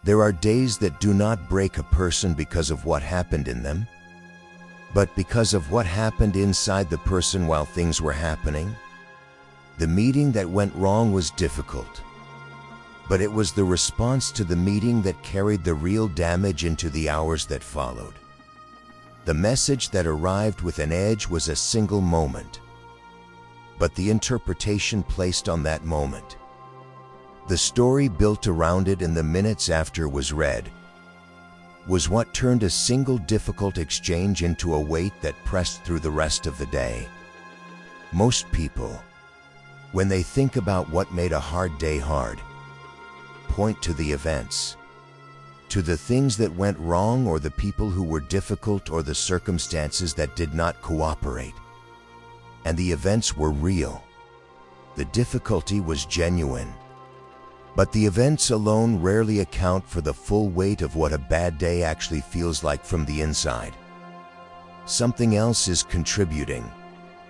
There are days that do not break a person because of what happened in them, but because of what happened inside the person while things were happening. The meeting that went wrong was difficult, but it was the response to the meeting that carried the real damage into the hours that followed. The message that arrived with an edge was a single moment, but the interpretation placed on that moment, the story built around it in the minutes after was read, was what turned a single difficult exchange into a weight that pressed through the rest of the day. Most people, when they think about what made a hard day hard, point to the events, to the things that went wrong or the people who were difficult or the circumstances that did not cooperate. And the events were real. The difficulty was genuine. But the events alone rarely account for the full weight of what a bad day actually feels like from the inside. Something else is contributing,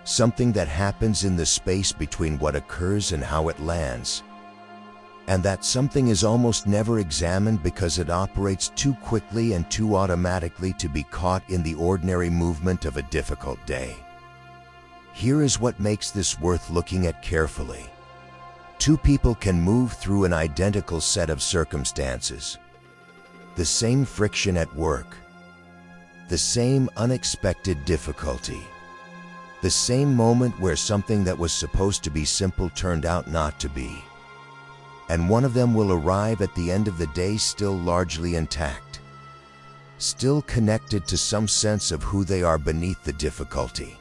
something that happens in the space between what occurs and how it lands. And that something is almost never examined because it operates too quickly and too automatically to be caught in the ordinary movement of a difficult day. Here is what makes this worth looking at carefully. Two people can move through an identical set of circumstances. The same friction at work, the same unexpected difficulty, the same moment where something that was supposed to be simple turned out not to be. And one of them will arrive at the end of the day still largely intact, still connected to some sense of who they are beneath the difficulty,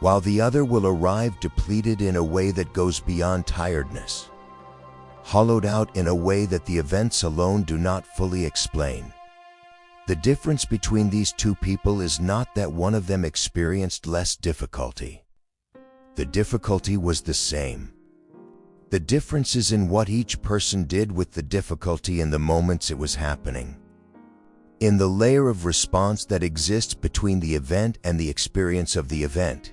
while the other will arrive depleted in a way that goes beyond tiredness, hollowed out in a way that the events alone do not fully explain. The difference between these two people is not that one of them experienced less difficulty. The difficulty was the same. The difference is in what each person did with the difficulty in the moments it was happening, in the layer of response that exists between the event and the experience of the event.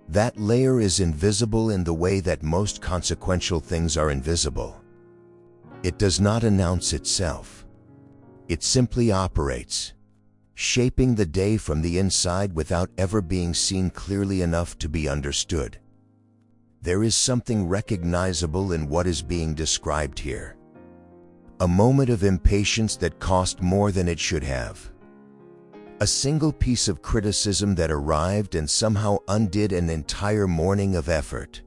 That layer is invisible in the way that most consequential things are invisible. It does not announce itself. It simply operates, shaping the day from the inside without ever being seen clearly enough to be understood. There is something recognizable in what is being described here. A moment of impatience that cost more than it should have. A single piece of criticism that arrived and somehow undid an entire morning of effort.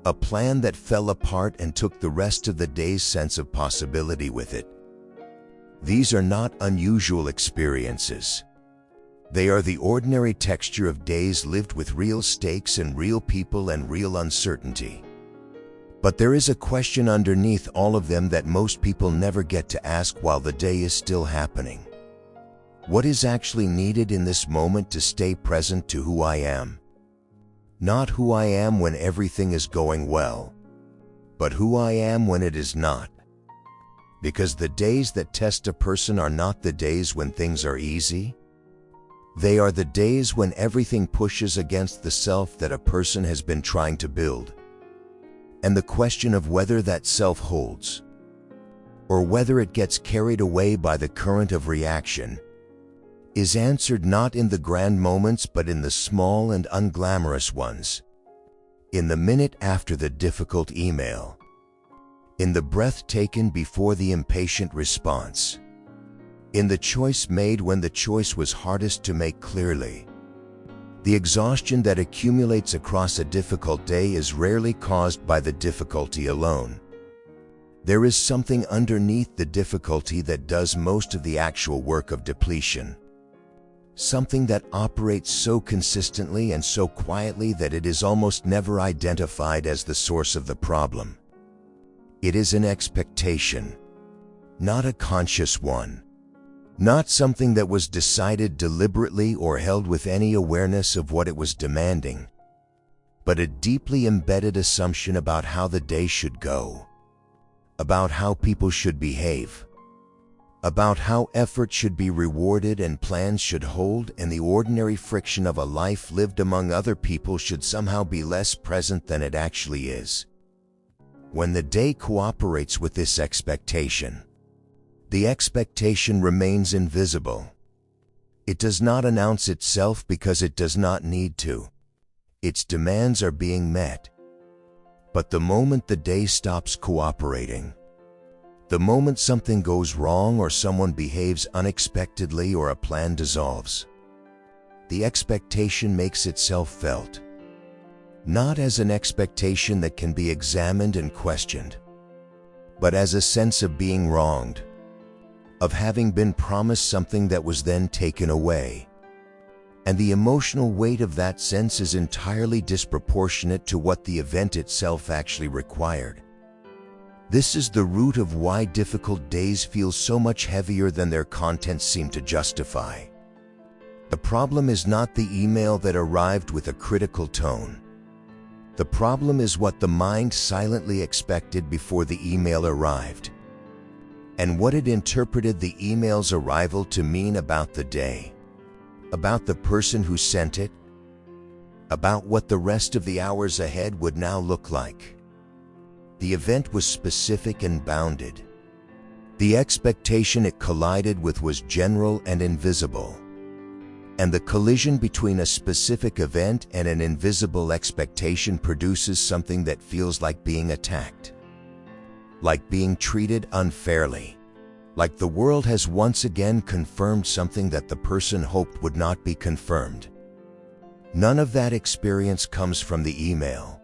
A plan that fell apart and took the rest of the day's sense of possibility with it. These are not unusual experiences. They are the ordinary texture of days lived with real stakes and real people and real uncertainty. But there is a question underneath all of them that most people never get to ask while the day is still happening. What is actually needed in this moment to stay present to who I am? Not who I am when everything is going well, but who I am when it is not. Because the days that test a person are not the days when things are easy. They are the days when everything pushes against the self that a person has been trying to build. And the question of whether that self holds, or whether it gets carried away by the current of reaction, is answered not in the grand moments but in the small and unglamorous ones. In the minute after the difficult email. In the breath taken before the impatient response. In the choice made when the choice was hardest to make clearly. The exhaustion that accumulates across a difficult day is rarely caused by the difficulty alone. There is something underneath the difficulty that does most of the actual work of depletion. Something that operates so consistently and so quietly that it is almost never identified as the source of the problem. It is an expectation, not a conscious one. Not something that was decided deliberately or held with any awareness of what it was demanding, but a deeply embedded assumption about how the day should go, about how people should behave, about how effort should be rewarded and plans should hold, and the ordinary friction of a life lived among other people should somehow be less present than it actually is. When the day cooperates with this expectation, The expectation remains invisible. It does not announce itself because it does not need to. Its demands are being met. But the moment the day stops cooperating, the moment something goes wrong or someone behaves unexpectedly or a plan dissolves, the expectation makes itself felt. Not as an expectation that can be examined and questioned, but as a sense of being wronged, of having been promised something that was then taken away. And the emotional weight of that sense is entirely disproportionate to what the event itself actually required. This is the root of why difficult days feel so much heavier than their contents seem to justify. The problem is not the email that arrived with a critical tone. The problem is what the mind silently expected before the email arrived, and what it interpreted the email's arrival to mean about the day, about the person who sent it, about what the rest of the hours ahead would now look like. The event was specific and bounded. The expectation it collided with was general and invisible. And the collision between a specific event and an invisible expectation produces something that feels like being attacked, like being treated unfairly, like the world has once again confirmed something that the person hoped would not be confirmed. None of that experience comes from the email.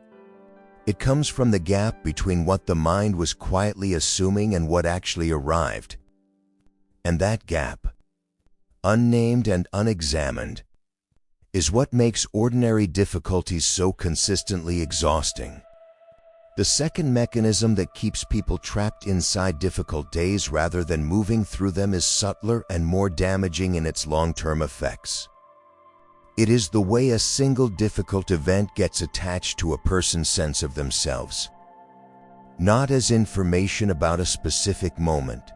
It comes from the gap between what the mind was quietly assuming and what actually arrived. And that gap, unnamed and unexamined, is what makes ordinary difficulties so consistently exhausting. The second mechanism that keeps people trapped inside difficult days rather than moving through them is subtler and more damaging in its long-term effects. It is the way a single difficult event gets attached to a person's sense of themselves, not as information about a specific moment,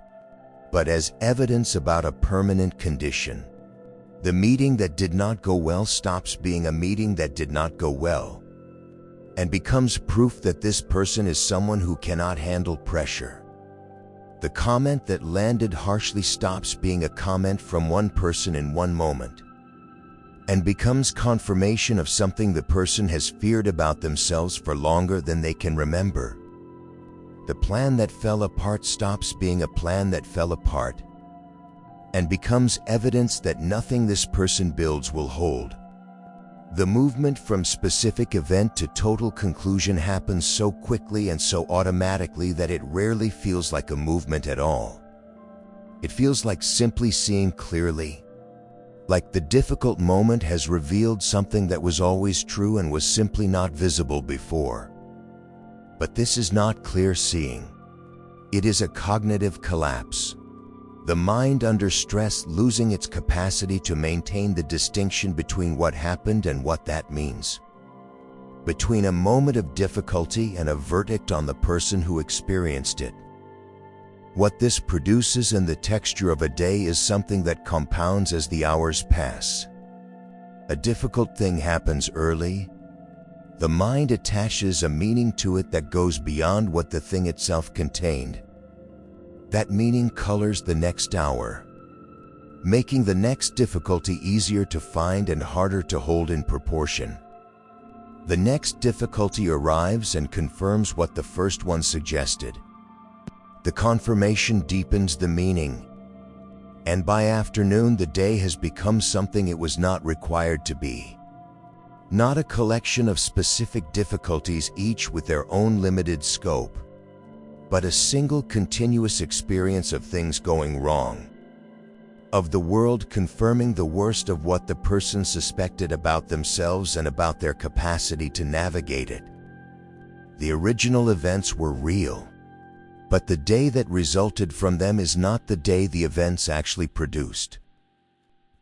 but as evidence about a permanent condition. The meeting that did not go well stops being a meeting that did not go well, and becomes proof that this person is someone who cannot handle pressure. The comment that landed harshly stops being a comment from one person in one moment, and becomes confirmation of something the person has feared about themselves for longer than they can remember. The plan that fell apart stops being a plan that fell apart, and becomes evidence that nothing this person builds will hold. The movement from specific event to total conclusion happens so quickly and so automatically that it rarely feels like a movement at all. It feels like simply seeing clearly, like the difficult moment has revealed something that was always true and was simply not visible before. But this is not clear seeing. It is a cognitive collapse. The mind under stress losing its capacity to maintain the distinction between what happened and what that means, between a moment of difficulty and a verdict on the person who experienced it. What this produces in the texture of a day is something that compounds as the hours pass. A difficult thing happens early. The mind attaches a meaning to it that goes beyond what the thing itself contained. That meaning colors the next hour, making the next difficulty easier to find and harder to hold in proportion. The next difficulty arrives and confirms what the first one suggested. The confirmation deepens the meaning, and by afternoon the day has become something it was not required to be. Not a collection of specific difficulties, each with their own limited scope, but a single continuous experience of things going wrong, of the world confirming the worst of what the person suspected about themselves and about their capacity to navigate it. The original events were real, but the day that resulted from them is not the day the events actually produced.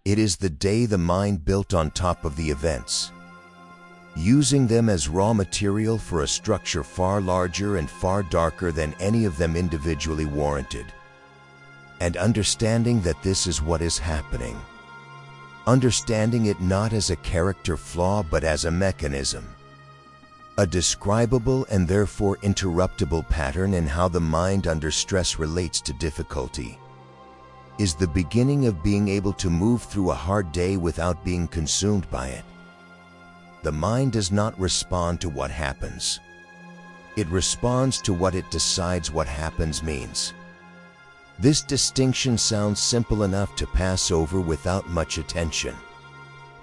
It is the day the mind built on top of the events, using them as raw material for a structure far larger and far darker than any of them individually warranted. And understanding that this is what is happening. Understanding it not as a character flaw but as a mechanism. A describable and therefore interruptible pattern in how the mind under stress relates to difficulty, is the beginning of being able to move through a hard day without being consumed by it. The mind does not respond to what happens. It responds to what it decides what happens means. This distinction sounds simple enough to pass over without much attention.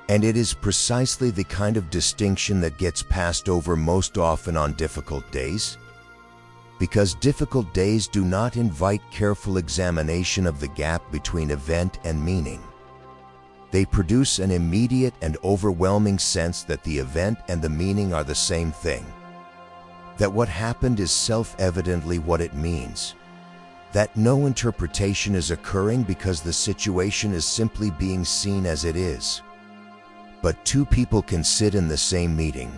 And it is precisely the kind of distinction that gets passed over most often on difficult days. Because difficult days do not invite careful examination of the gap between event and meaning. They produce an immediate and overwhelming sense that the event and the meaning are the same thing. That what happened is self-evidently what it means. That no interpretation is occurring because the situation is simply being seen as it is. But two people can sit in the same meeting,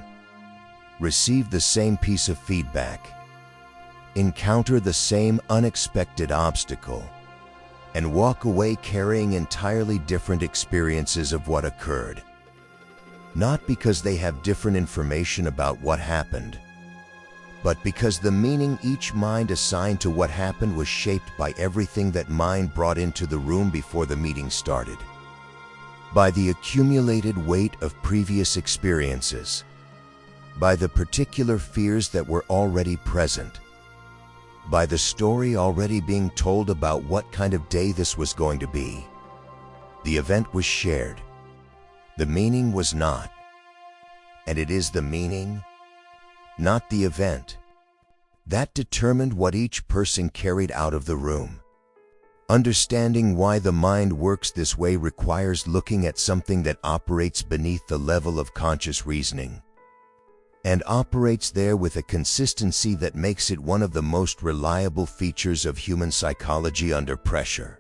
receive the same piece of feedback, encounter the same unexpected obstacle, and walk away carrying entirely different experiences of what occurred. Not because they have different information about what happened, but because the meaning each mind assigned to what happened was shaped by everything that mind brought into the room before the meeting started. By the accumulated weight of previous experiences, by the particular fears that were already present, by the story already being told about what kind of day this was going to be. The event was shared. The meaning was not. And it is the meaning, not the event, that determined what each person carried out of the room. Understanding why the mind works this way requires looking at something that operates beneath the level of conscious reasoning, and operates there with a consistency that makes it one of the most reliable features of human psychology under pressure.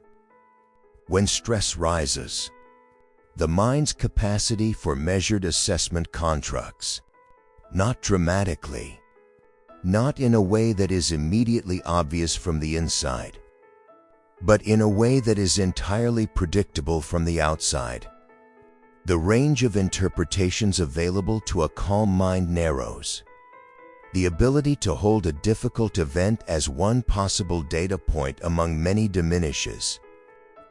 When stress rises, the mind's capacity for measured assessment contracts, not dramatically, not in a way that is immediately obvious from the inside, but in a way that is entirely predictable from the outside. The range of interpretations available to a calm mind narrows. The ability to hold a difficult event as one possible data point among many diminishes.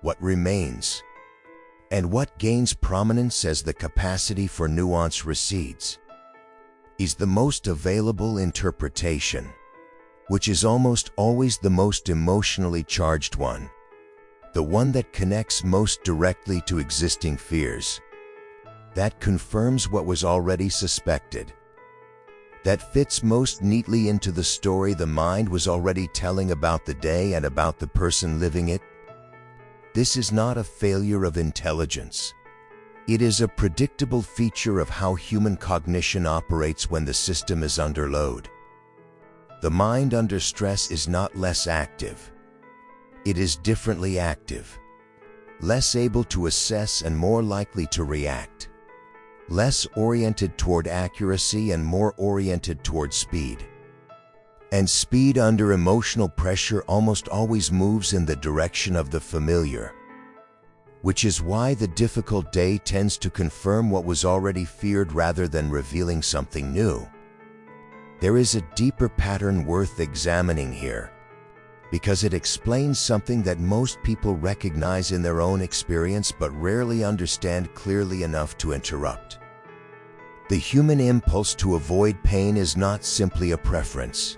What remains, and what gains prominence as the capacity for nuance recedes, is the most available interpretation, which is almost always the most emotionally charged one, the one that connects most directly to existing fears, that confirms what was already suspected, that fits most neatly into the story the mind was already telling about the day and about the person living it. This is not a failure of intelligence. It is a predictable feature of how human cognition operates when the system is under load. The mind under stress is not less active. It is differently active, less able to assess and more likely to react, less oriented toward accuracy and more oriented toward speed. And speed under emotional pressure almost always moves in the direction of the familiar, which is why the difficult day tends to confirm what was already feared rather than revealing something new. There is a deeper pattern worth examining here, because it explains something that most people recognize in their own experience but rarely understand clearly enough to interrupt. The human impulse to avoid pain is not simply a preference.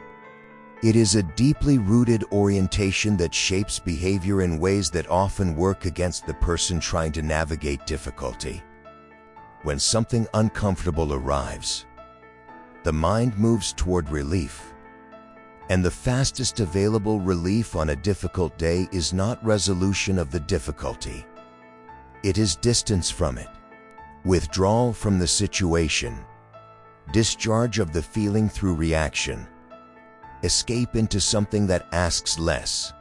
It is a deeply rooted orientation that shapes behavior in ways that often work against the person trying to navigate difficulty. When something uncomfortable arrives, the mind moves toward relief. And the fastest available relief on a difficult day is not resolution of the difficulty. It is distance from it, withdrawal from the situation, discharge of the feeling through reaction, escape into something that asks less.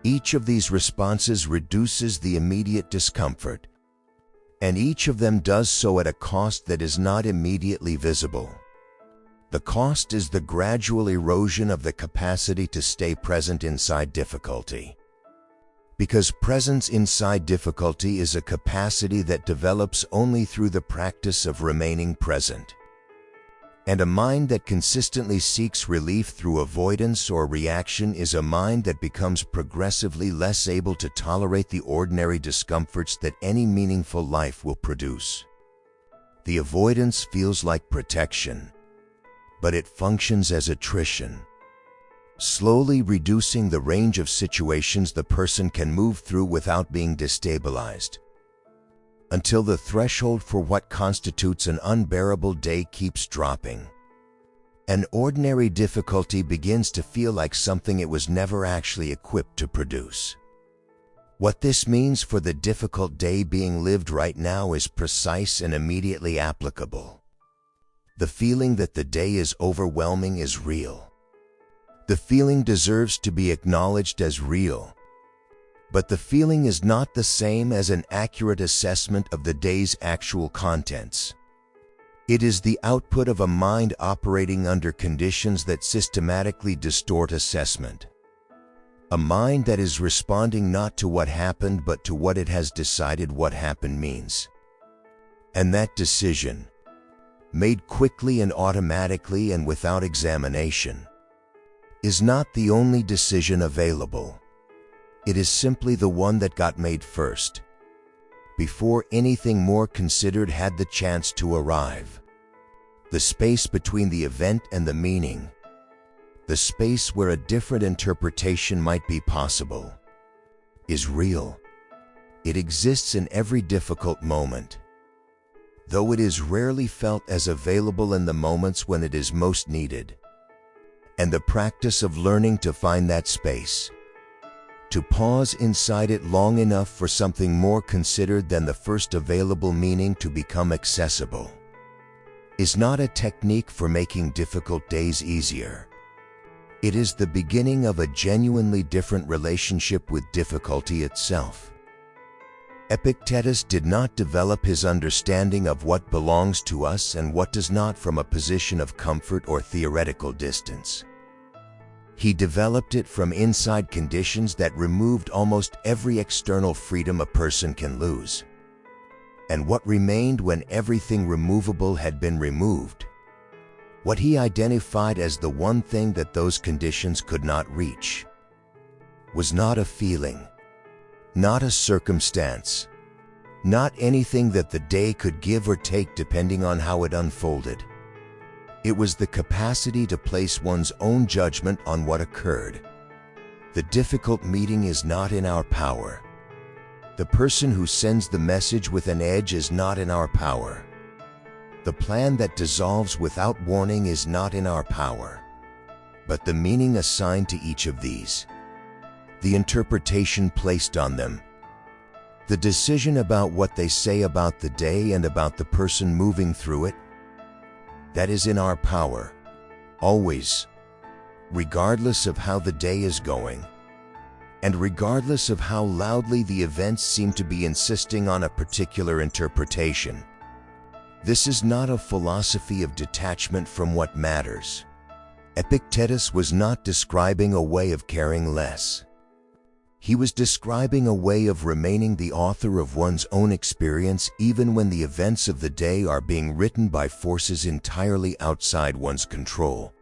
Each of these responses reduces the immediate discomfort, and each of them does so at a cost that is not immediately visible. The cost is the gradual erosion of the capacity to stay present inside difficulty. Because presence inside difficulty is a capacity that develops only through the practice of remaining present. And a mind that consistently seeks relief through avoidance or reaction is a mind that becomes progressively less able to tolerate the ordinary discomforts that any meaningful life will produce. The avoidance feels like protection, but it functions as attrition, slowly reducing the range of situations the person can move through without being destabilized, until the threshold for what constitutes an unbearable day keeps dropping. An ordinary difficulty begins to feel like something it was never actually equipped to produce. What this means for the difficult day being lived right now is precise and immediately applicable. The feeling that the day is overwhelming is real. The feeling deserves to be acknowledged as real. But the feeling is not the same as an accurate assessment of the day's actual contents. It is the output of a mind operating under conditions that systematically distort assessment. A mind that is responding not to what happened but to what it has decided what happened means. And that decision, made quickly and automatically and without examination, is not the only decision available. It is simply the one that got made first, before anything more considered had the chance to arrive. The space between the event and the meaning, the space where a different interpretation might be possible, is real. It exists in every difficult moment, though it is rarely felt as available in the moments when it is most needed. And the practice of learning to find that space, to pause inside it long enough for something more considered than the first available meaning to become accessible, is not a technique for making difficult days easier. It is the beginning of a genuinely different relationship with difficulty itself. Epictetus did not develop his understanding of what belongs to us and what does not from a position of comfort or theoretical distance. He developed it from inside conditions that removed almost every external freedom a person can lose. And what remained when everything removable had been removed, what he identified as the one thing that those conditions could not reach, was not a feeling, not a circumstance, not anything that the day could give or take depending on how it unfolded. It was the capacity to place one's own judgment on what occurred. The difficult meeting is not in our power. The person who sends the message with an edge is not in our power. The plan that dissolves without warning is not in our power. But the meaning assigned to each of these, the interpretation placed on them, the decision about what they say about the day and about the person moving through it, that is in our power, always, regardless of how the day is going, and regardless of how loudly the events seem to be insisting on a particular interpretation. This is not a philosophy of detachment from what matters. Epictetus was not describing a way of caring less. He was describing a way of remaining the author of one's own experience even when the events of the day are being written by forces entirely outside one's control.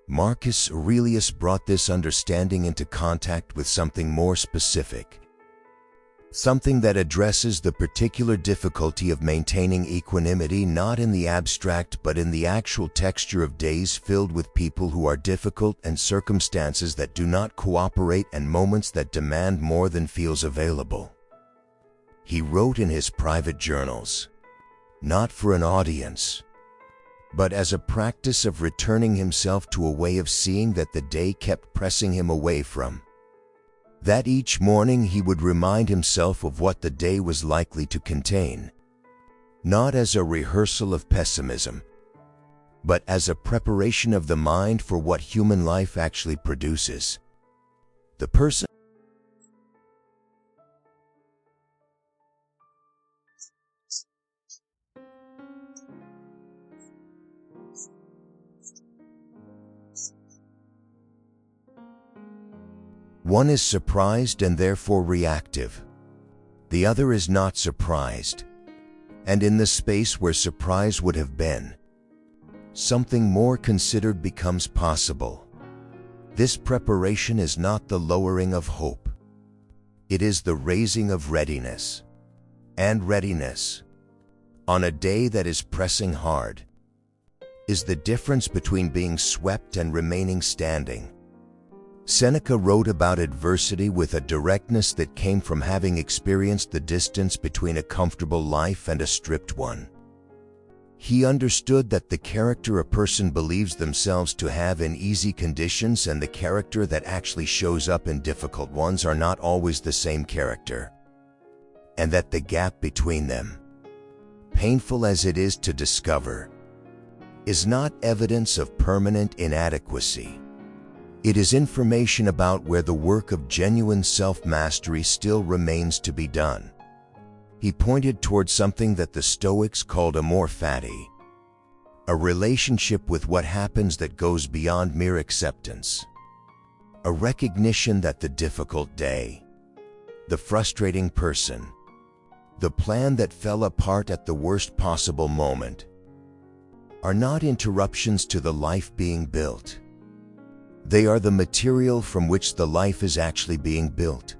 Marcus Aurelius brought this understanding into contact with something more specific, something that addresses the particular difficulty of maintaining equanimity not in the abstract but in the actual texture of days filled with people who are difficult and circumstances that do not cooperate and moments that demand more than feels available. He wrote in his private journals, not for an audience, but as a practice of returning himself to a way of seeing that the day kept pressing him away from, that each morning he would remind himself of what the day was likely to contain, not as a rehearsal of pessimism, but as a preparation of the mind for what human life actually produces. The person one is surprised and therefore reactive. The other is not surprised, and in the space where surprise would have been, something more considered becomes possible. This preparation is not the lowering of hope. It is the raising of readiness. And readiness, on a day that is pressing hard, is the difference between being swept and remaining standing. Seneca wrote about adversity with a directness that came from having experienced the distance between a comfortable life and a stripped one. He understood that the character a person believes themselves to have in easy conditions and the character that actually shows up in difficult ones are not always the same character, and that the gap between them, painful as it is to discover, is not evidence of permanent inadequacy. It is information about where the work of genuine self-mastery still remains to be done. He pointed towards something that the Stoics called amor fati, a relationship with what happens that goes beyond mere acceptance, a recognition that the difficult day, the frustrating person, the plan that fell apart at the worst possible moment, are not interruptions to the life being built. They are the material from which the life is actually being built.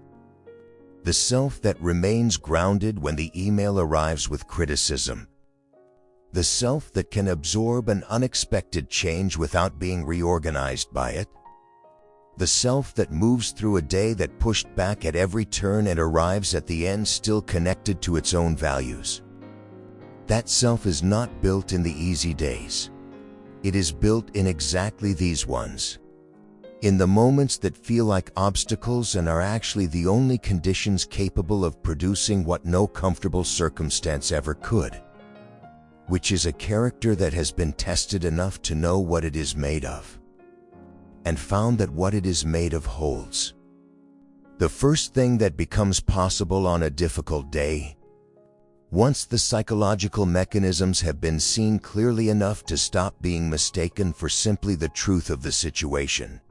The self that remains grounded when the email arrives with criticism. The self that can absorb an unexpected change without being reorganized by it. The self that moves through a day that pushed back at every turn and arrives at the end still connected to its own values. That self is not built in the easy days. It is built in exactly these ones. In the moments that feel like obstacles and are actually the only conditions capable of producing what no comfortable circumstance ever could, which is a character that has been tested enough to know what it is made of, and found that what it is made of holds. The first thing that becomes possible on a difficult day, once the psychological mechanisms have been seen clearly enough to stop being mistaken for simply the truth of the situation,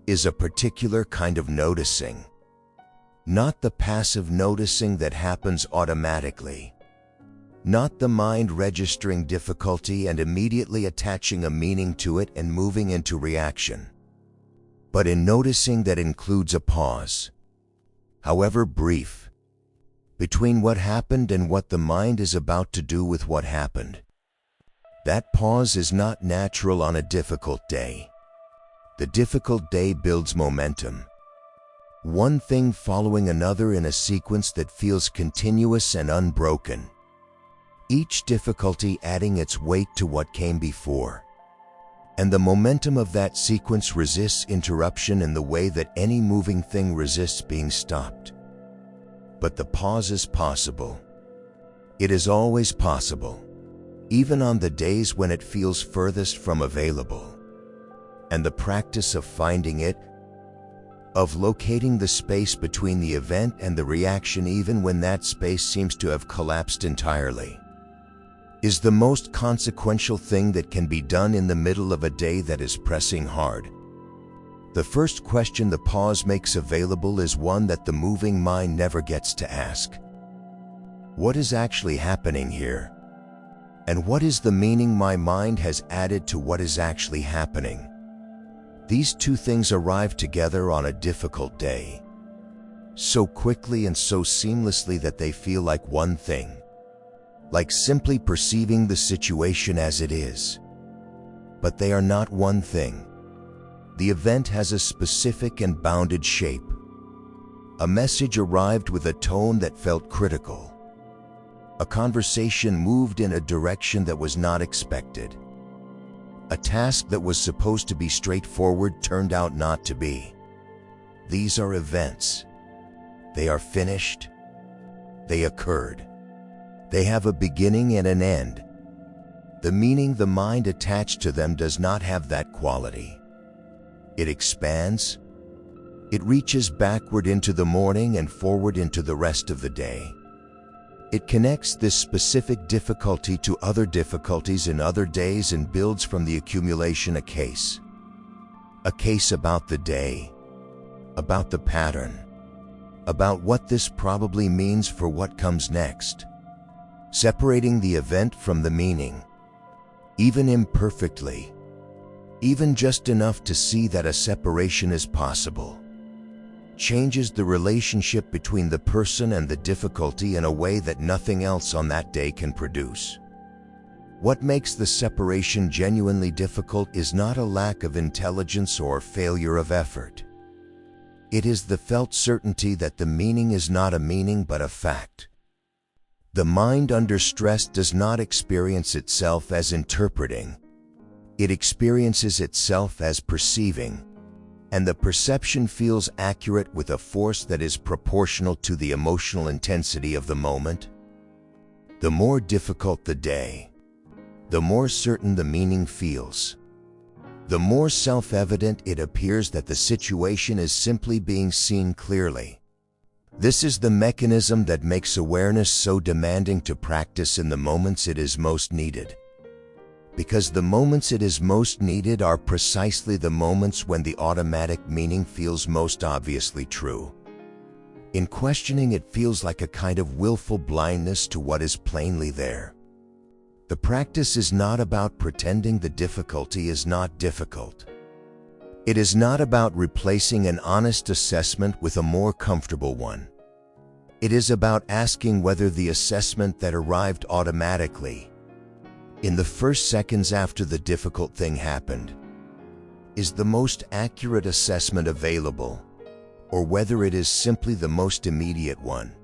is a particular kind of noticing. Not the passive noticing that happens automatically. Not the mind registering difficulty and immediately attaching a meaning to it and moving into reaction. But in noticing that includes a pause, however brief, between what happened and what the mind is about to do with what happened. That pause is not natural on a difficult day. The difficult day builds momentum. One thing following another in a sequence that feels continuous and unbroken. Each difficulty adding its weight to what came before. And the momentum of that sequence resists interruption in the way that any moving thing resists being stopped. But the pause is possible. It is always possible, even on the days when it feels furthest from available. And the practice of finding it, of locating the space between the event and the reaction even when that space seems to have collapsed entirely, is the most consequential thing that can be done in the middle of a day that is pressing hard. The first question the pause makes available is one that the moving mind never gets to ask. What is actually happening here? And what is the meaning my mind has added to what is actually happening? These two things arrive together on a difficult day, so quickly and so seamlessly that they feel like one thing, like simply perceiving the situation as it is. But they are not one thing. The event has a specific and bounded shape. A message arrived with a tone that felt critical. A conversation moved in a direction that was not expected. A task that was supposed to be straightforward turned out not to be. These are events. They are finished. They occurred. They have a beginning and an end. The meaning the mind attached to them does not have that quality. It expands. It reaches backward into the morning and forward into the rest of the day. It connects this specific difficulty to other difficulties in other days and builds from the accumulation a case. A case about the day, about the pattern, about what this probably means for what comes next. Separating the event from the meaning, even imperfectly, even just enough to see that a separation is possible, changes the relationship between the person and the difficulty in a way that nothing else on that day can produce. What makes the separation genuinely difficult is not a lack of intelligence or failure of effort. It is the felt certainty that the meaning is not a meaning but a fact. The mind under stress does not experience itself as interpreting. It experiences itself as perceiving, and the perception feels accurate with a force that is proportional to the emotional intensity of the moment. The more difficult the day, the more certain the meaning feels. The more self-evident it appears that the situation is simply being seen clearly. This is the mechanism that makes awareness so demanding to practice in the moments it is most needed. Because the moments it is most needed are precisely the moments when the automatic meaning feels most obviously true. In questioning, it feels like a kind of willful blindness to what is plainly there. The practice is not about pretending the difficulty is not difficult. It is not about replacing an honest assessment with a more comfortable one. It is about asking whether the assessment that arrived automatically, in the first seconds after the difficult thing happened, is the most accurate assessment available, or whether it is simply the most immediate one,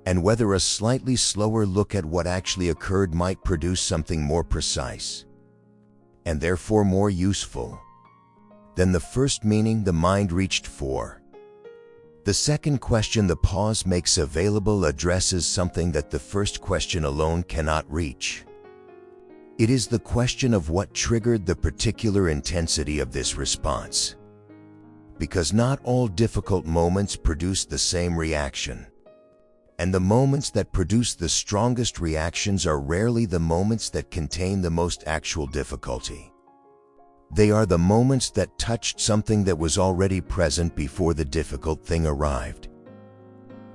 and whether a slightly slower look at what actually occurred might produce something more precise, and therefore more useful, than the first meaning the mind reached for. The second question the pause makes available addresses something that the first question alone cannot reach. It is the question of what triggered the particular intensity of this response. Because not all difficult moments produce the same reaction. And the moments that produce the strongest reactions are rarely the moments that contain the most actual difficulty. They are the moments that touched something that was already present before the difficult thing arrived.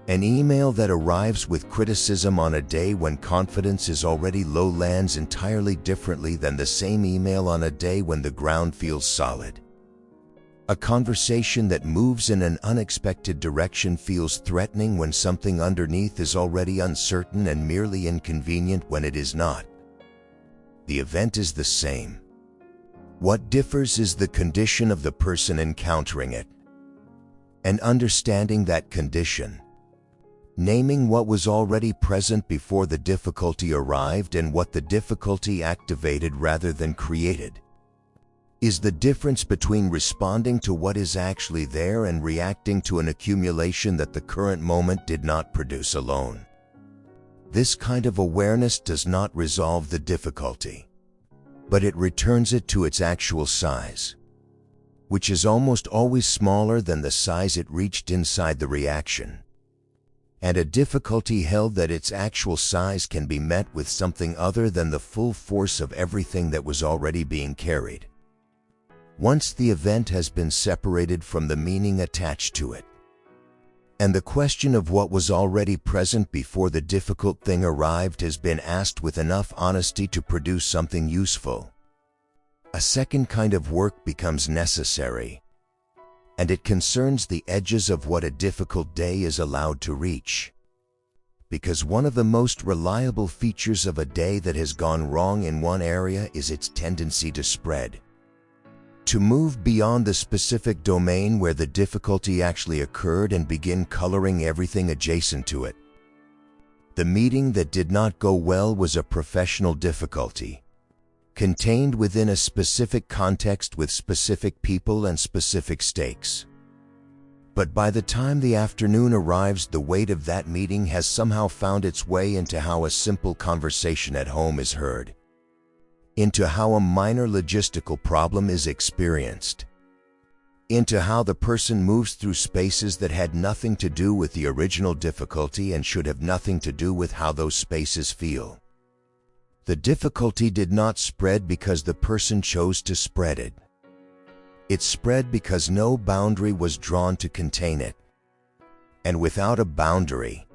An email that arrives with criticism on a day when confidence is already low lands entirely differently than the same email on a day when the ground feels solid. A conversation that moves in an unexpected direction feels threatening when something underneath is already uncertain and merely inconvenient when it is not. The event is the same. What differs is the condition of the person encountering it. And understanding that condition, naming what was already present before the difficulty arrived and what the difficulty activated rather than created, is the difference between responding to what is actually there and reacting to an accumulation that the current moment did not produce alone. This kind of awareness does not resolve the difficulty, but it returns it to its actual size, which is almost always smaller than the size it reached inside the reaction. And a difficulty held that its actual size can be met with something other than the full force of everything that was already being carried. Once the event has been separated from the meaning attached to it, and the question of what was already present before the difficult thing arrived has been asked with enough honesty to produce something useful, a second kind of work becomes necessary, and it concerns the edges of what a difficult day is allowed to reach. Because one of the most reliable features of a day that has gone wrong in one area is its tendency to spread, to move beyond the specific domain where the difficulty actually occurred and begin coloring everything adjacent to it. The meeting that did not go well was a professional difficulty, contained within a specific context with specific people and specific stakes. But by the time the afternoon arrives, the weight of that meeting has somehow found its way into how a simple conversation at home is heard, into how a minor logistical problem is experienced, into how the person moves through spaces that had nothing to do with the original difficulty and should have nothing to do with how those spaces feel. The difficulty did not spread because the person chose to spread it. It spread because no boundary was drawn to contain it. And without a boundary,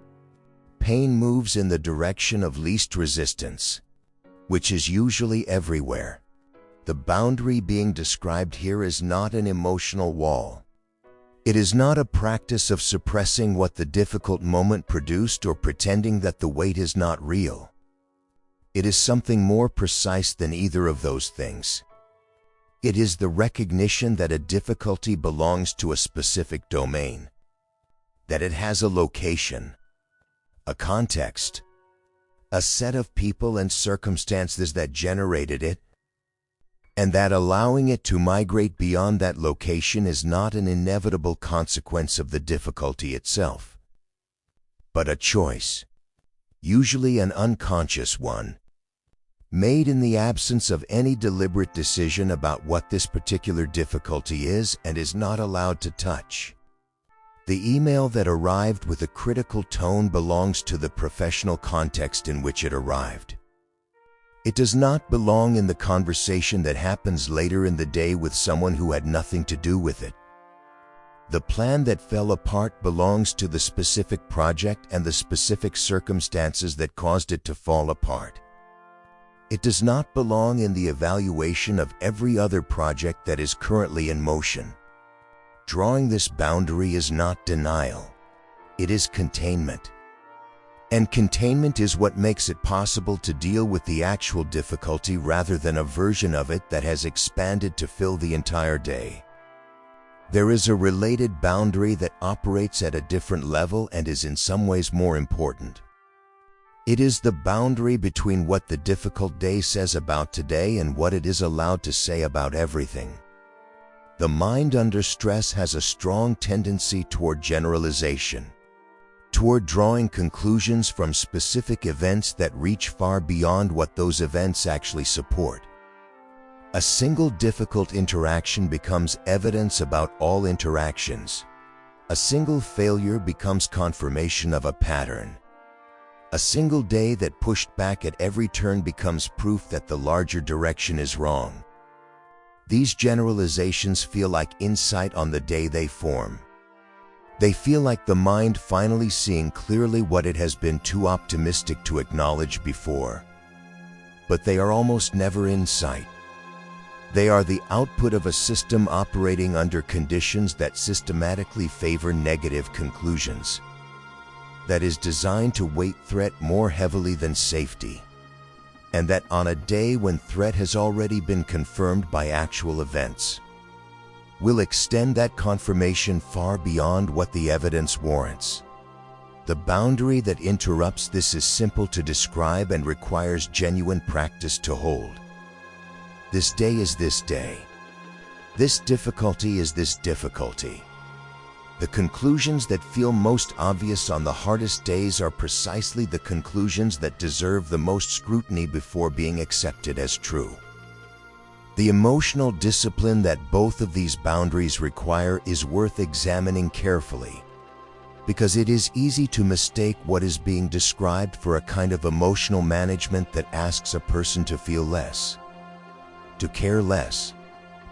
pain moves in the direction of least resistance, which is usually everywhere. The boundary being described here is not an emotional wall. It is not a practice of suppressing what the difficult moment produced or pretending that the weight is not real. It is something more precise than either of those things. It is the recognition that a difficulty belongs to a specific domain, that it has a location, a context, a set of people and circumstances that generated it, and that allowing it to migrate beyond that location is not an inevitable consequence of the difficulty itself, but a choice, usually an unconscious one, made in the absence of any deliberate decision about what this particular difficulty is and is not allowed to touch. The email that arrived with a critical tone belongs to the professional context in which it arrived. It does not belong in the conversation that happens later in the day with someone who had nothing to do with it. The plan that fell apart belongs to the specific project and the specific circumstances that caused it to fall apart. It does not belong in the evaluation of every other project that is currently in motion. Drawing this boundary is not denial. It is containment. And containment is what makes it possible to deal with the actual difficulty rather than a version of it that has expanded to fill the entire day. There is a related boundary that operates at a different level and is in some ways more important. It is the boundary between what the difficult day says about today and what it is allowed to say about everything. The mind under stress has a strong tendency toward generalization, toward drawing conclusions from specific events that reach far beyond what those events actually support. A single difficult interaction becomes evidence about all interactions. A single failure becomes confirmation of a pattern. A single day that pushed back at every turn becomes proof that the larger direction is wrong. These generalizations feel like insight on the day they form. They feel like the mind finally seeing clearly what it has been too optimistic to acknowledge before. But they are almost never insight. They are the output of a system operating under conditions that systematically favor negative conclusions, that is designed to weight threat more heavily than safety, and that on a day when threat has already been confirmed by actual events, will extend that confirmation far beyond what the evidence warrants. The boundary that interrupts this is simple to describe and requires genuine practice to hold. This day is this day. This difficulty is this difficulty. The conclusions that feel most obvious on the hardest days are precisely the conclusions that deserve the most scrutiny before being accepted as true. The emotional discipline that both of these boundaries require is worth examining carefully, because it is easy to mistake what is being described for a kind of emotional management that asks a person to feel less, to care less,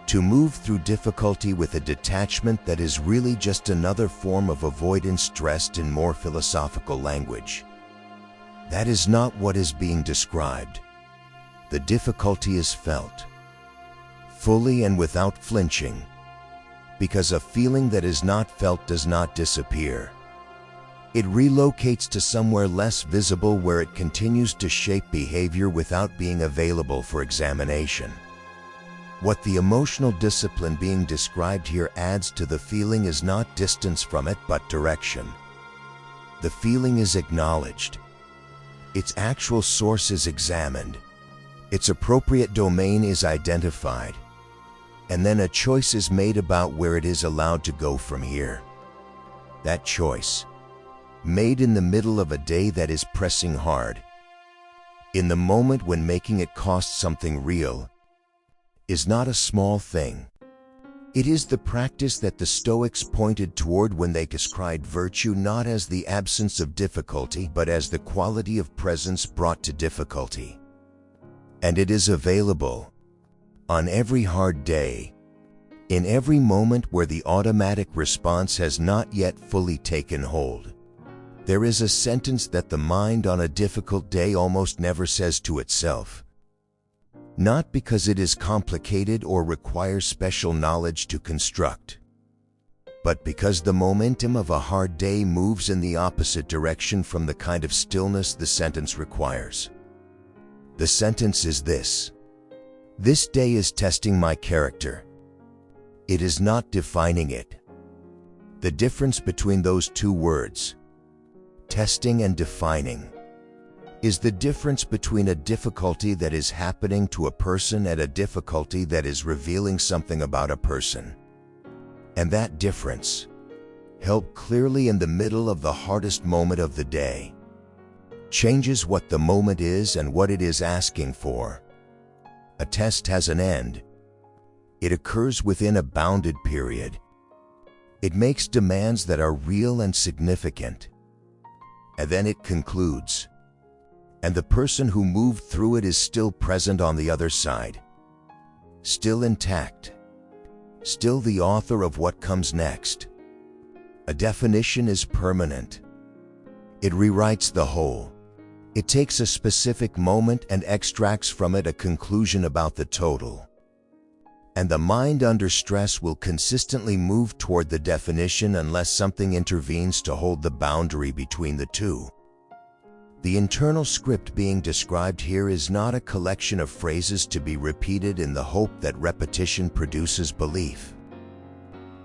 to move through difficulty with a detachment that is really just another form of avoidance dressed in more philosophical language. That is not what is being described. The difficulty is felt, fully and without flinching, because a feeling that is not felt does not disappear. It relocates to somewhere less visible where it continues to shape behavior without being available for examination. What the emotional discipline being described here adds to the feeling is not distance from it, but direction. The feeling is acknowledged. Its actual source is examined. Its appropriate domain is identified. And then a choice is made about where it is allowed to go from here. That choice, made in the middle of a day that is pressing hard, in the moment when making it cost something real, is not a small thing. It is the practice that the Stoics pointed toward when they described virtue not as the absence of difficulty, but as the quality of presence brought to difficulty. And it is available on every hard day, in every moment where the automatic response has not yet fully taken hold. There is a sentence that the mind on a difficult day almost never says to itself: not because it is complicated or requires special knowledge to construct, but because the momentum of a hard day moves in the opposite direction from the kind of stillness the sentence requires. The sentence is this: this day is testing my character. It is not defining it. The difference between those two words, testing and defining, is the difference between a difficulty that is happening to a person and a difficulty that is revealing something about a person. And that difference, held clearly in the middle of the hardest moment of the day, changes what the moment is and what it is asking for. A test has an end. It occurs within a bounded period. It makes demands that are real and significant. And then it concludes. And the person who moved through it is still present on the other side, still intact, still the author of what comes next. A definition is permanent. It rewrites the whole. It takes a specific moment and extracts from it a conclusion about the total. And the mind under stress will consistently move toward the definition unless something intervenes to hold the boundary between the two. The internal script being described here is not a collection of phrases to be repeated in the hope that repetition produces belief.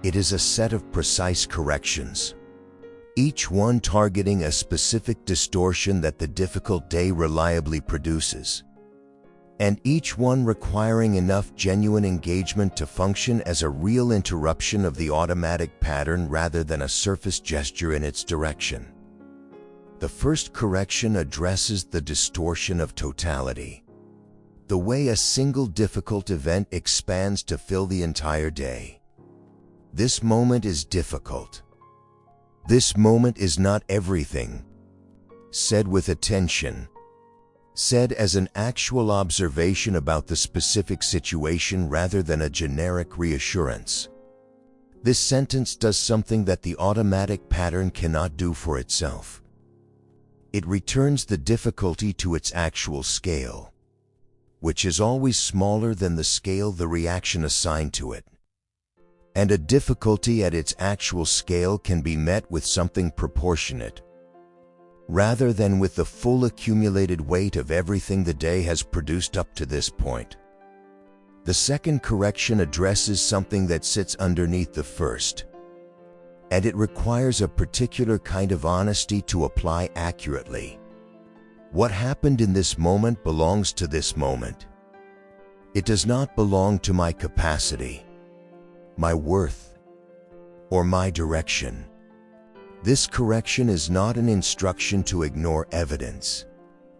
It is a set of precise corrections, each one targeting a specific distortion that the difficult day reliably produces, and each one requiring enough genuine engagement to function as a real interruption of the automatic pattern rather than a surface gesture in its direction. The first correction addresses the distortion of totality, the way a single difficult event expands to fill the entire day. This moment is difficult. This moment is not everything. Said with attention, said as an actual observation about the specific situation rather than a generic reassurance. This sentence does something that the automatic pattern cannot do for itself. It returns the difficulty to its actual scale, which is always smaller than the scale the reaction assigned to it. And a difficulty at its actual scale can be met with something proportionate, rather than with the full accumulated weight of everything the day has produced up to this point. The second correction addresses something that sits underneath the first, and it requires a particular kind of honesty to apply accurately. What happened in this moment belongs to this moment. It does not belong to my capacity, my worth, or my direction. This correction is not an instruction to ignore evidence.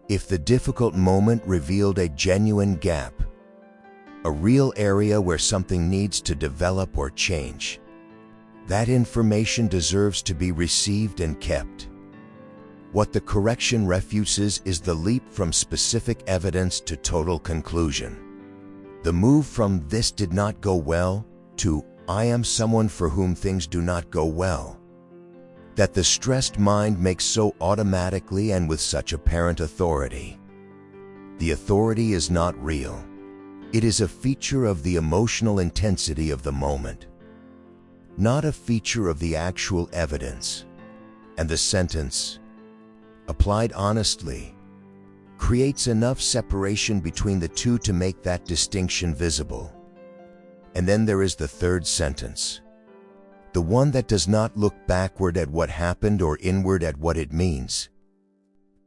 If the difficult moment revealed a genuine gap, a real area where something needs to develop or change, that information deserves to be received and kept. What the correction refuses is the leap from specific evidence to total conclusion. The move from "this did not go well" to "I am someone for whom things do not go well," that the stressed mind makes so automatically and with such apparent authority. The authority is not real. It is a feature of the emotional intensity of the moment, not a feature of the actual evidence. And the sentence, applied honestly, creates enough separation between the two to make that distinction visible. And then there is the third sentence, the one that does not look backward at what happened or inward at what it means,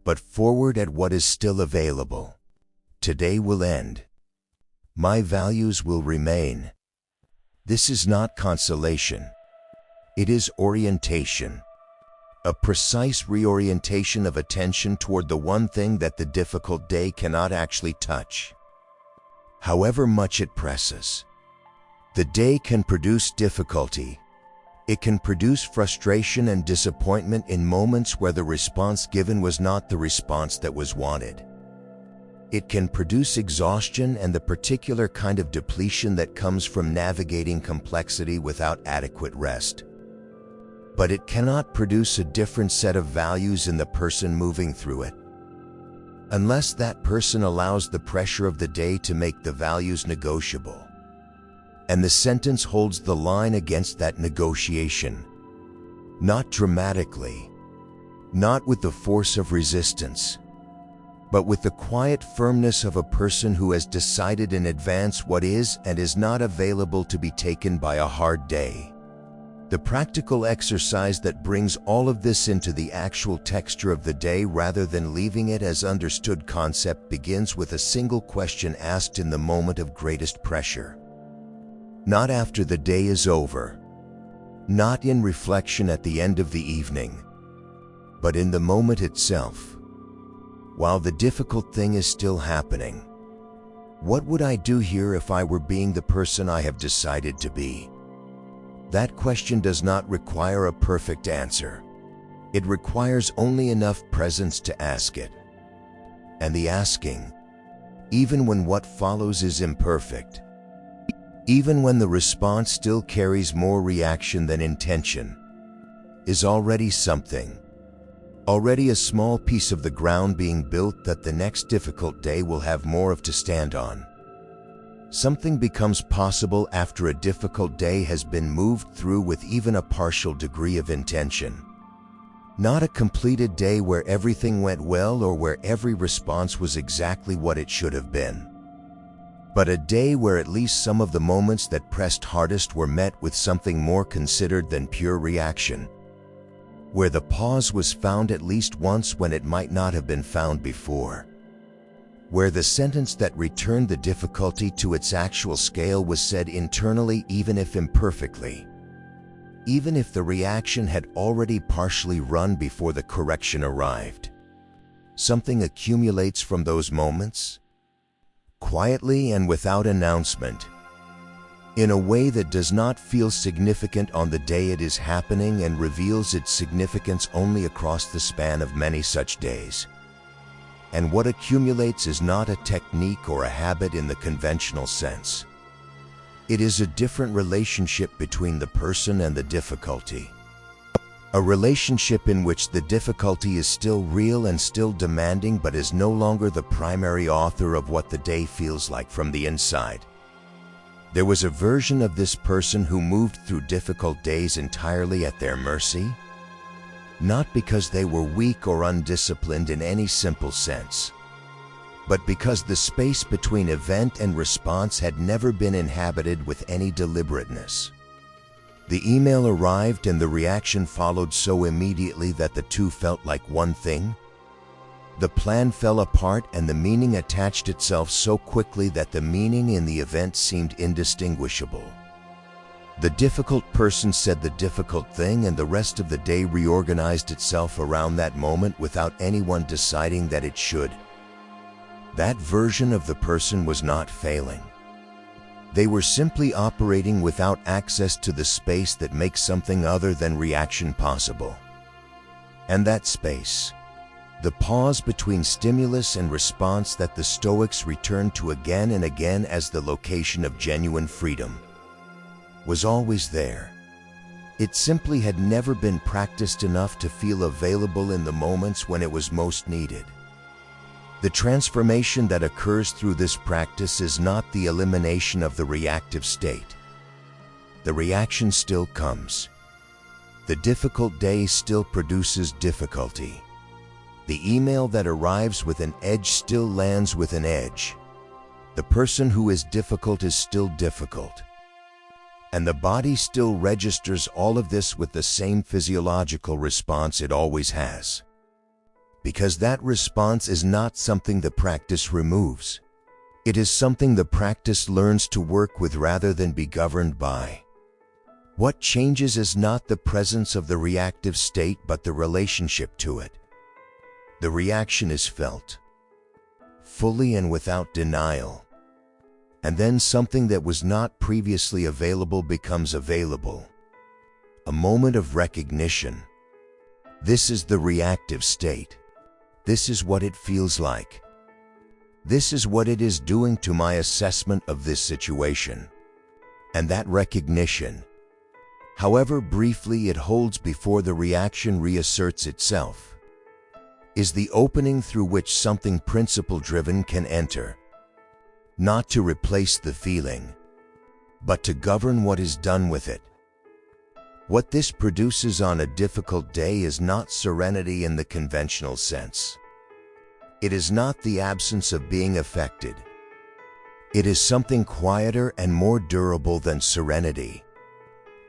but forward at what is still available. Today will end. My values will remain. This is not consolation. It is orientation. A precise reorientation of attention toward the one thing that the difficult day cannot actually touch. However much it presses, the day can produce difficulty. It can produce frustration and disappointment in moments where the response given was not the response that was wanted. It can produce exhaustion and the particular kind of depletion that comes from navigating complexity without adequate rest. But it cannot produce a different set of values in the person moving through it. unless that person allows the pressure of the day to make the values negotiable. And the sentence holds the line against that negotiation. Not dramatically, not with the force of resistance, but with the quiet firmness of a person who has decided in advance what is and is not available to be taken by a hard day. The practical exercise that brings all of this into the actual texture of the day rather than leaving it as understood concept begins with a single question asked in the moment of greatest pressure. Not after the day is over, not in reflection at the end of the evening, but in the moment itself. While the difficult thing is still happening, what would I do here if I were being the person I have decided to be? That question does not require a perfect answer. It requires only enough presence to ask it. And the asking, even when what follows is imperfect, even when the response still carries more reaction than intention, is already something. Already a small piece of the ground being built that the next difficult day will have more of to stand on. Something becomes possible after a difficult day has been moved through with even a partial degree of intention. Not a completed day where everything went well or where every response was exactly what it should have been, but a day where at least some of the moments that pressed hardest were met with something more considered than pure reaction, where the pause was found at least once when it might not have been found before, where the sentence that returned the difficulty to its actual scale was said internally even if imperfectly, even if the reaction had already partially run before the correction arrived. Something accumulates from those moments, quietly and without announcement, in a way that does not feel significant on the day it is happening and reveals its significance only across the span of many such days. And what accumulates is not a technique or a habit in the conventional sense. It is a different relationship between the person and the difficulty. A relationship in which the difficulty is still real and still demanding but is no longer the primary author of what the day feels like from the inside. There was a version of this person who moved through difficult days entirely at their mercy, not because they were weak or undisciplined in any simple sense, but because the space between event and response had never been inhabited with any deliberateness. The email arrived and the reaction followed so immediately that the two felt like one thing. The plan fell apart and the meaning attached itself so quickly that the meaning in the event seemed indistinguishable. The difficult person said the difficult thing and the rest of the day reorganized itself around that moment without anyone deciding that it should. That version of the person was not failing. They were simply operating without access to the space that makes something other than reaction possible. And that space, the pause between stimulus and response that the Stoics returned to again and again as the location of genuine freedom, was always there. It simply had never been practiced enough to feel available in the moments when it was most needed. The transformation that occurs through this practice is not the elimination of the reactive state. The reaction still comes. The difficult day still produces difficulty. The email that arrives with an edge still lands with an edge. The person who is difficult is still difficult. And the body still registers all of this with the same physiological response it always has. Because that response is not something the practice removes. It is something the practice learns to work with rather than be governed by. What changes is not the presence of the reactive state but the relationship to it. The reaction is felt, fully and without denial. And then something that was not previously available becomes available. A moment of recognition. This is the reactive state. This is what it feels like. This is what it is doing to my assessment of this situation. And that recognition, however briefly it holds before the reaction reasserts itself, is the opening through which something principle-driven can enter, not to replace the feeling, but to govern what is done with it. What this produces on a difficult day is not serenity in the conventional sense. It is not the absence of being affected. It is something quieter and more durable than serenity.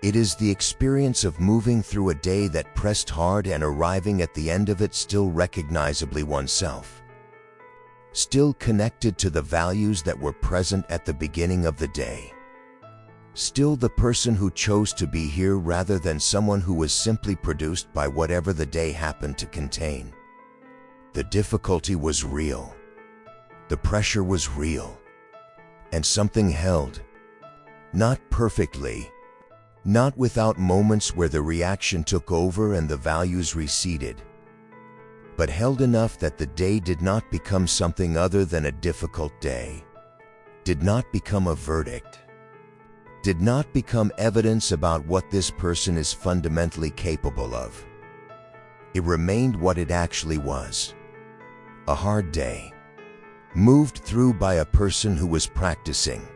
It is the experience of moving through a day that pressed hard and arriving at the end of it still recognizably oneself, still connected to the values that were present at the beginning of the day, still the person who chose to be here rather than someone who was simply produced by whatever the day happened to contain. The difficulty was real. The pressure was real. And something held, not perfectly, not without moments where the reaction took over and the values receded, but held enough that the day did not become something other than a difficult day, did not become a verdict, did not become evidence about what this person is fundamentally capable of. It remained what it actually was, a hard day, moved through by a person who was practicing,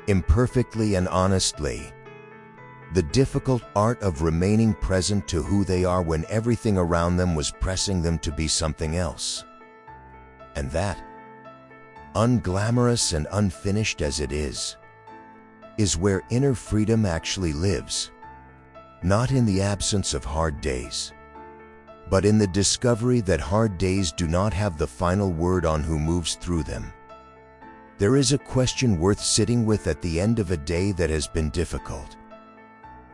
imperfectly and honestly, the difficult art of remaining present to who they are when everything around them was pressing them to be something else. And that, unglamorous and unfinished as it is where inner freedom actually lives, not in the absence of hard days, but in the discovery that hard days do not have the final word on who moves through them. There is a question worth sitting with at the end of a day that has been difficult,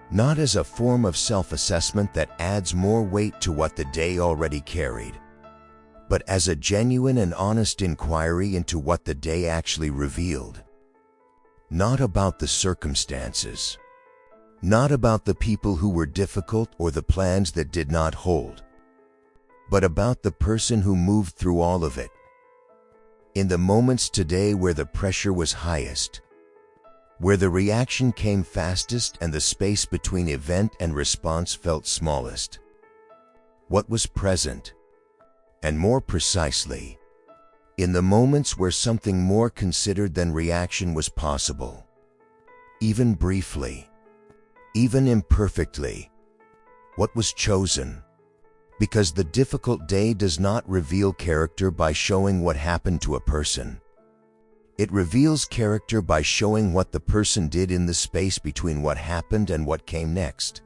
not as a form of self-assessment that adds more weight to what the day already carried, but as a genuine and honest inquiry into what the day actually revealed. Not about the circumstances, not about the people who were difficult or the plans that did not hold, but about the person who moved through all of it. In the moments today where the pressure was highest, where the reaction came fastest and the space between event and response felt smallest, what was present, and more precisely, in the moments where something more considered than reaction was possible, even briefly, even imperfectly, what was chosen? Because the difficult day does not reveal character by showing what happened to a person. It reveals character by showing what the person did in the space between what happened and what came next.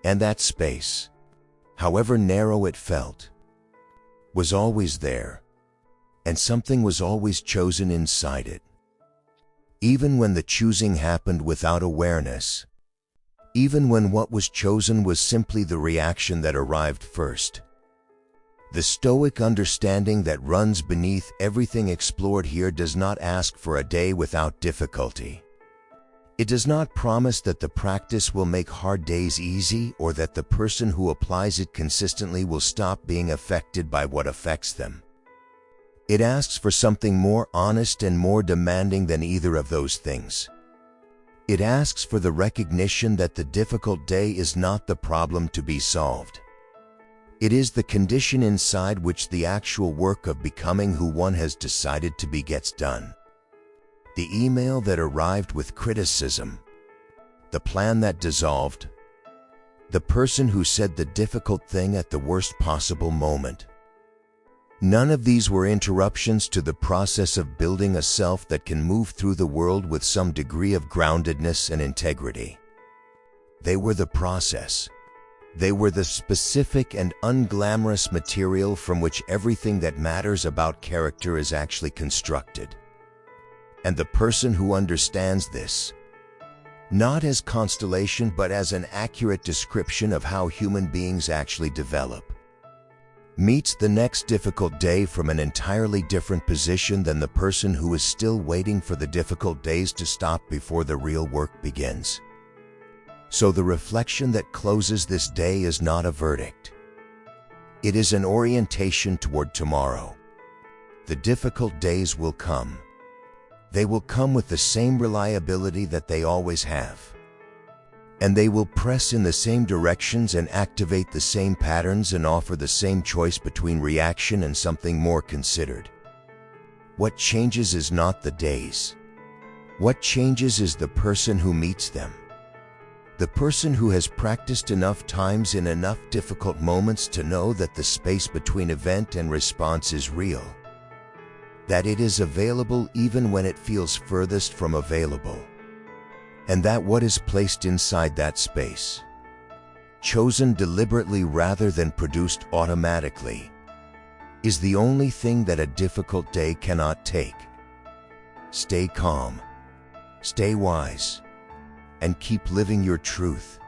And that space, however narrow it felt, was always there, and something was always chosen inside it. Even when the choosing happened without awareness, even when what was chosen was simply the reaction that arrived first. The Stoic understanding that runs beneath everything explored here does not ask for a day without difficulty. It does not promise that the practice will make hard days easy or that the person who applies it consistently will stop being affected by what affects them. It asks for something more honest and more demanding than either of those things. It asks for the recognition that the difficult day is not the problem to be solved. It is the condition inside which the actual work of becoming who one has decided to be gets done. The email that arrived with criticism, the plan that dissolved, the person who said the difficult thing at the worst possible moment. None of these were interruptions to the process of building a self that can move through the world with some degree of groundedness and integrity. They were the process. They were the specific and unglamorous material from which everything that matters about character is actually constructed. And the person who understands this, not as constellation but as an accurate description of how human beings actually develop, meets the next difficult day from an entirely different position than the person who is still waiting for the difficult days to stop before the real work begins. So the reflection that closes this day is not a verdict. It is an orientation toward tomorrow. The difficult days will come. They will come with the same reliability that they always have. and they will press in the same directions and activate the same patterns and offer the same choice between reaction and something more considered. What changes is not the days. What changes is the person who meets them. The person who has practiced enough times in enough difficult moments to know that the space between event and response is real, that it is available even when it feels furthest from available, and that what is placed inside that space, chosen deliberately rather than produced automatically, is the only thing that a difficult day cannot take. Stay calm, stay wise, and keep living your truth.